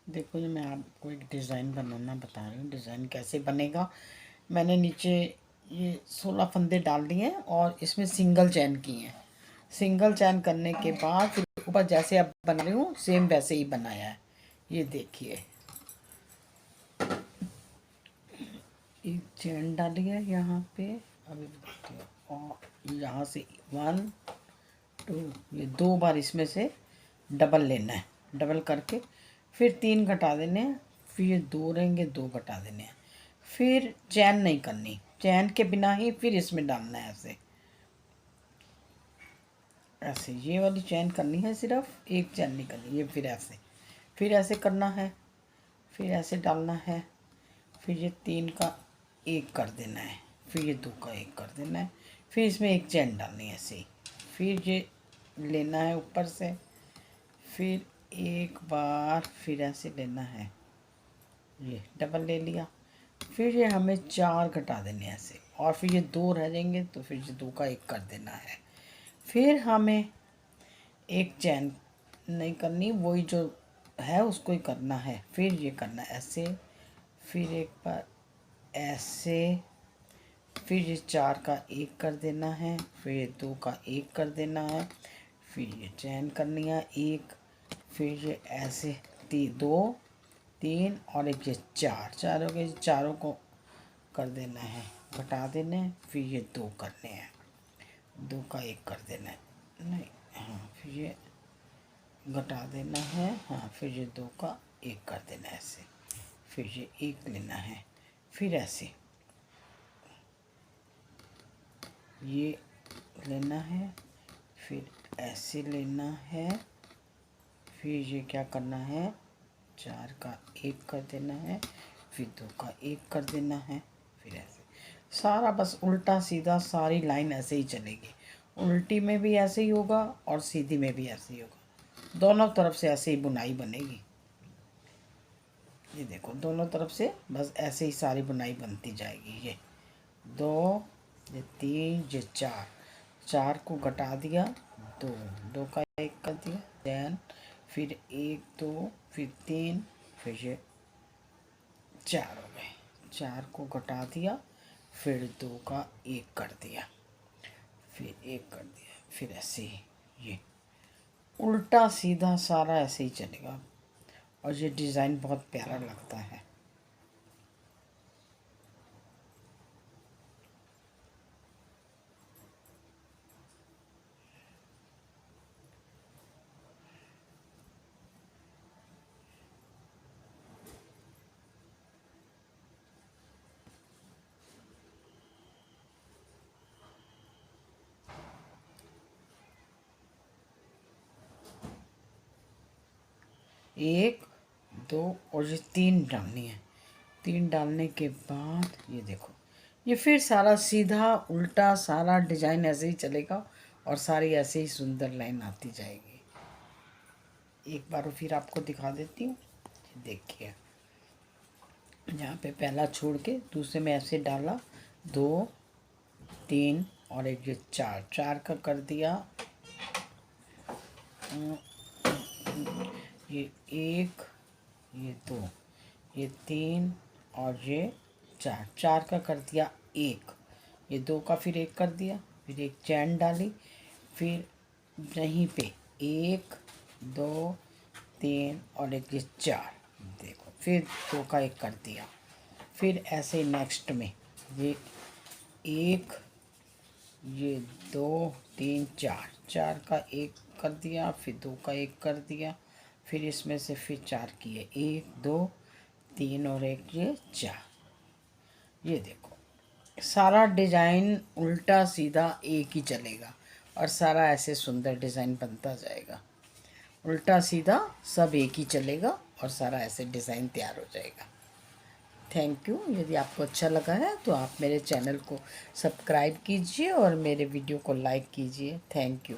देखो ये मैं आपको एक डिज़ाइन बनाना बता रही हूँ। डिज़ाइन कैसे बनेगा, मैंने नीचे ये 16 फंदे डाल दिए हैं और इसमें सिंगल चैन किए हैं। सिंगल चैन करने के बाद फिर ऊपर जैसे अब बना रही हूँ सेम वैसे ही बनाया है। ये देखिए, एक चैन डाली है यहाँ पे, अभी बताती हूँ। और यहाँ से 1 2, ये 2 बार इसमें से डबल लेना है। डबल करके फिर 3 घटा देने हैं, फिर ये 2 रहेंगे, 2 घटा देने हैं। फिर चैन नहीं करनी, चैन के बिना ही फिर इसमें डालना है। ऐसे ऐसे ये वाली चैन करनी है, सिर्फ एक चैन नहीं करनी। ये फिर ऐसे करना है, फिर ऐसे डालना है, फिर ये 3 का 1 कर देना है, फिर ये 2 का 1 कर देना है, फिर इसमें एक चैन डालनी है ऐसे ही। फिर ये लेना है ऊपर से, फिर एक बार फिर ऐसे लेना है, ये डबल ले लिया। फिर ये हमें 4 घटा देने हैं ऐसे, और फिर ये 2 रह जाएंगे तो फिर ये 2 का 1 कर देना है। फिर हमें एक चैन नहीं करनी, वही जो है उसको ही करना है। फिर ये करना है ऐसे, फिर एक बार ऐसे, फिर ये 4 का 1 कर देना है, फिर ये 2 का 1 कर देना है, फिर ये चैन करनी है 1, फिर ये ऐसे 2 3 और एक ये 4 हो गए। चारों को कर देना है, घटा देने हैं, फिर ये 2 करने हैं, 2 का 1 कर देना है, नहीं हाँ, फिर ये घटा देना है, हाँ, फिर ये 2 का 1 कर देना है ऐसे, फिर ये 1 लेना है, फिर ऐसे ये लेना है, फिर ऐसे लेना है, फिर ये क्या करना है, 4 का 1 कर देना है, फिर 2 का 1 कर देना है, फिर ऐसे सारा बस उल्टा सीधा सारी लाइन ऐसे ही चलेगी। उल्टी में भी ऐसे ही होगा और सीधी में भी ऐसे ही होगा, दोनों तरफ से ऐसे ही बुनाई बनेगी। ये देखो दोनों तरफ से बस ऐसे ही सारी बुनाई बनती जाएगी। ये 2, ये 3, ये 4, 4 को घटा दिया, 2, 2 का 1 कर दिया, देन फिर 1 2 फिर 3, फिर ये 4 हो गए। 4 को घटा दिया, फिर 2 का 1 कर दिया, फिर 1 कर दिया, फिर ऐसे ही ये उल्टा सीधा सारा ऐसे ही चलेगा और ये डिज़ाइन बहुत प्यारा लगता है। एक 2 और ये 3 डालनी है। 3 डालने के बाद ये देखो, ये फिर सारा सीधा उल्टा सारा डिजाइन ऐसे ही चलेगा और सारी ऐसे ही सुंदर लाइन आती जाएगी। एक बार फिर आपको दिखा देती हूँ, देखिए यहाँ पे पहला छोड़ के दूसरे में ऐसे डाला, 2 3 और एक ये 4, 4 का कर दिया, ये 1 ये 2 ये 3 और ये 4, 4 का कर दिया 1, ये 2 का फिर 1 कर दिया, फिर एक चैन डाली, फिर यहीं पे 1 2 3 और एक ये 4, देखो फिर 2 का 1 कर दिया, फिर ऐसे नेक्स्ट में ये 1 ये 2 3 4, 4 का 1 कर दिया, फिर 2 का 1 कर दिया, फिर इसमें से फिर 4 किए, 1 2 3 और एक ये 4। ये देखो सारा डिज़ाइन उल्टा सीधा एक ही चलेगा और सारा ऐसे सुंदर डिज़ाइन बनता जाएगा। उल्टा सीधा सब एक ही चलेगा और सारा ऐसे डिज़ाइन तैयार हो जाएगा। Thank you. यदि आपको अच्छा लगा है तो आप मेरे चैनल को सब्सक्राइब कीजिए और मेरे वीडियो को लाइक कीजिए। Thank you.